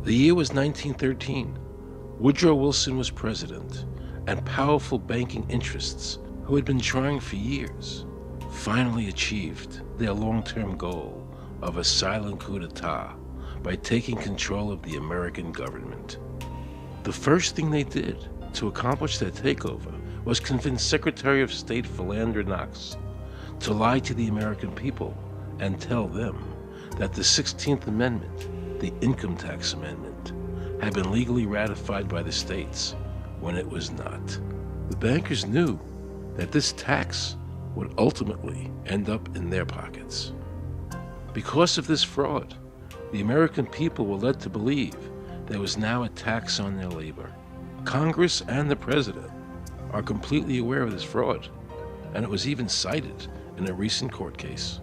The year was 1913. Woodrow Wilson was president, and powerful banking interests, who had been trying for years, finally achieved their long-term goal of a silent coup d'etat by taking control of the American government. The first thing they did to accomplish their takeover was convince Secretary of State Philander Knox to lie to the American people and tell them that the 16th Amendment, the Income Tax Amendment, had been legally ratified by the states when it was not. The bankers knew that this tax would ultimately end up in their pockets. Because of this fraud, the American people were led to believe there was now a tax on their labor. Congress and the President are completely aware of this fraud, and it was even cited in a recent court case.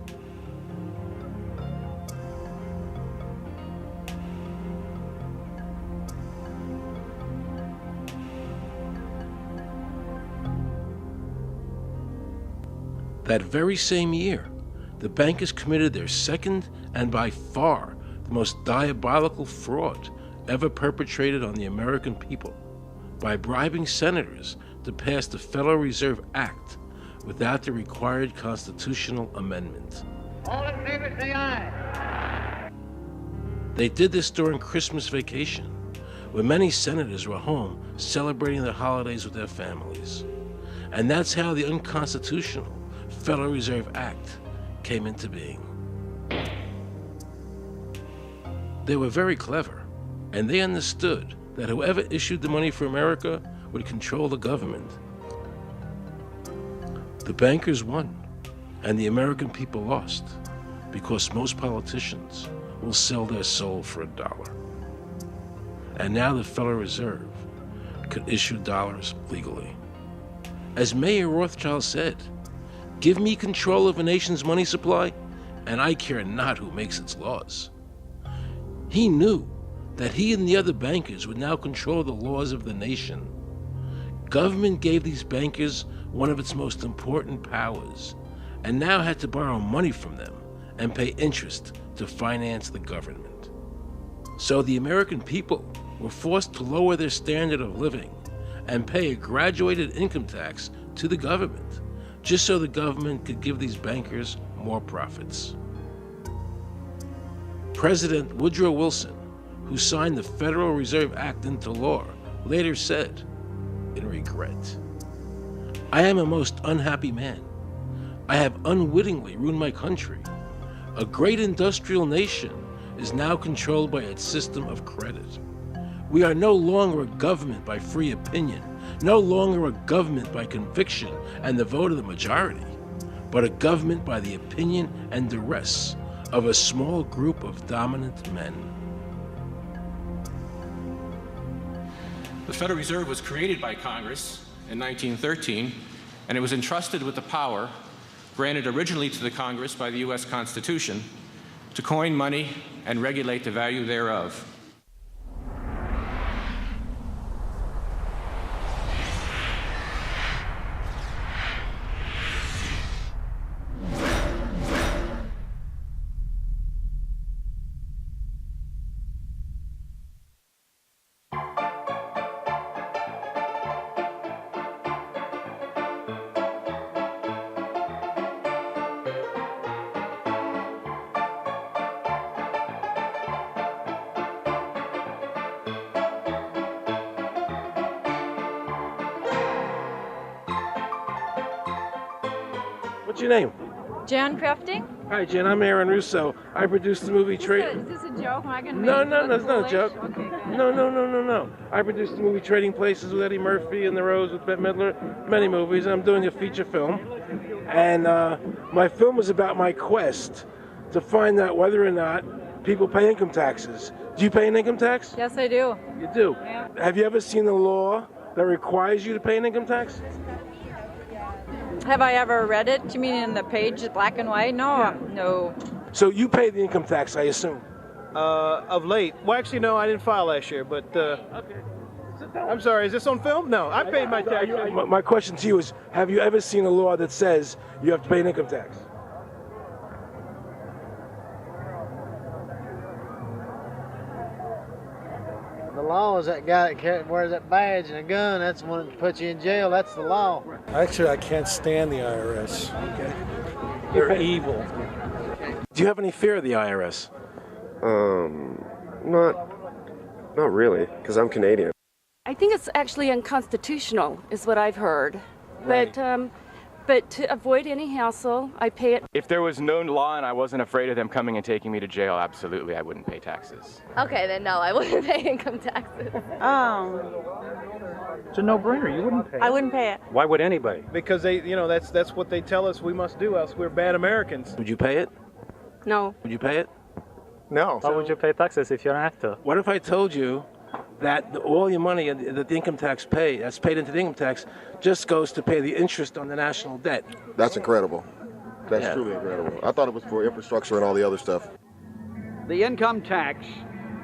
That very same year, the bankers committed their second and by far the most diabolical fraud ever perpetrated on the American people by bribing senators to pass the Federal Reserve Act without the required constitutional amendment. All in favor, say aye. They did this during Christmas vacation, when many senators were home celebrating the holidays with their families. And that's how the unconstitutional Federal Reserve Act came into being. They were very clever, and they understood that whoever issued the money for America would control the government. The bankers won, and the American people lost, because most politicians will sell their soul for $1. And now the Federal Reserve could issue dollars legally. As Mayor Rothschild said, "Give me control of a nation's money supply, and I care not who makes its laws." He knew that he and the other bankers would now control the laws of the nation. Government gave these bankers one of its most important powers, and now had to borrow money from them and pay interest to finance the government. So the American people were forced to lower their standard of living and pay a graduated income tax to the government, just so the government could give these bankers more profits. President Woodrow Wilson, who signed the Federal Reserve Act into law, later said, in regret, "I am a most unhappy man. I have unwittingly ruined my country. A great industrial nation is now controlled by its system of credit. We are no longer a government by free opinion, no longer a government by conviction and the vote of the majority, but a government by the opinion and duress of a small group of dominant men." The Federal Reserve was created by Congress in 1913, and it was entrusted with the power granted originally to the Congress by the U.S. Constitution to coin money and regulate the value thereof. What's your name? Jan Crafting? Hi, Jen. I'm Aaron Russo. I produced the movie Is this a joke? Am I going to No, make no, it that's look not a joke. foolish? Okay, good. No. I produced the movie Trading Places with Eddie Murphy and The Rose with Bette Midler, many movies, and I'm doing a feature film. And my film is about my quest to find out whether or not people pay income taxes. Do you pay an income tax? Yes, I do. You do? Yeah. Have you ever seen a law that requires you to pay an income tax? Have I ever read it? You mean in the page, black and white? No, Yeah. no. So you pay the income tax, I assume? Of late. Well, actually, no, I didn't file last year, but Okay. I'm sorry, is this on film? No, I paid my taxes. My question to you is, have you ever seen a law that says you have to pay an income tax? law is that guy that wears that badge and a gun. That's the one that puts you in jail. That's the law. Actually, I can't stand the IRS. Okay. They're evil. Do you have any fear of the IRS? Not really, because I'm Canadian. I think it's actually unconstitutional, is what I've heard. Right. But to avoid any hassle, I pay it. If there was no law and I wasn't afraid of them coming and taking me to jail, absolutely, I wouldn't pay taxes. Okay, then no, I wouldn't pay income taxes. It's a no-brainer. You wouldn't pay. I wouldn't pay it. Why would anybody? Because that's what they tell us we must do, else we're bad Americans. Would you pay it? No. Would you pay it? No. Why would you pay taxes if you don't have to? What if I told you that all your money that the income tax that's paid into the income tax just goes to pay the interest on the national debt? That's incredible. That's truly incredible. I thought it was for infrastructure and all the other stuff. The income tax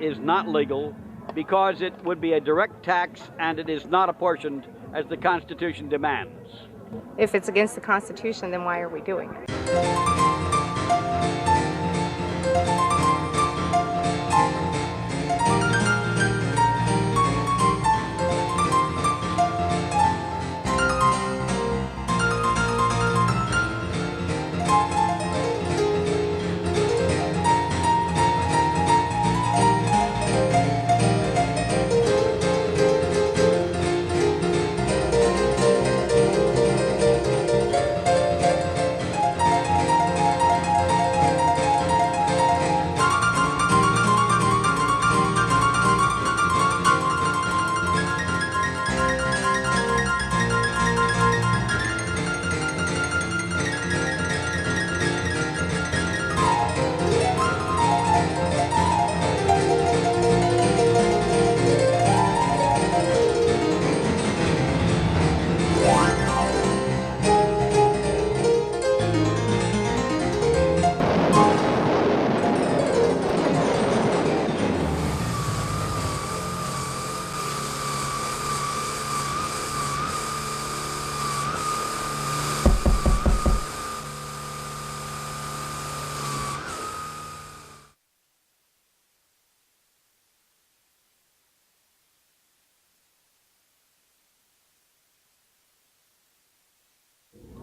is not legal because it would be a direct tax and it is not apportioned as the Constitution demands. If it's against the Constitution, then why are we doing it?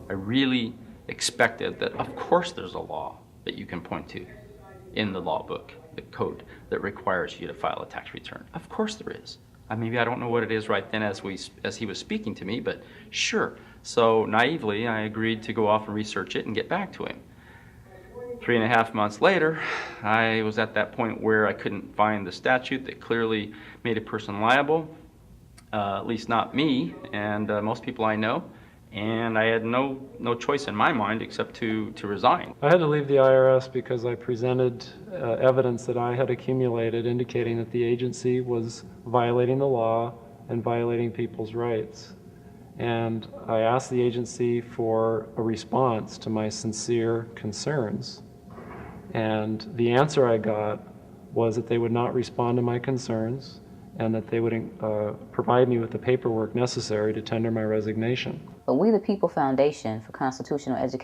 I really expected that, of course, there's a law that you can point to in the law book, the code, that requires you to file a tax return. Of course there is. Maybe I don't know what it is right then as he was speaking to me, but sure. So naively, I agreed to go off and research it and get back to him. 3.5 months later, I was at that point where I couldn't find the statute that clearly made a person liable, at least not me and most people I know. And I had no choice in my mind except to resign. I had to leave the IRS because I presented evidence that I had accumulated indicating that the agency was violating the law and violating people's rights. And I asked the agency for a response to my sincere concerns. And the answer I got was that they would not respond to my concerns and that they would provide me with the paperwork necessary to tender my resignation. But We the People Foundation for Constitutional Education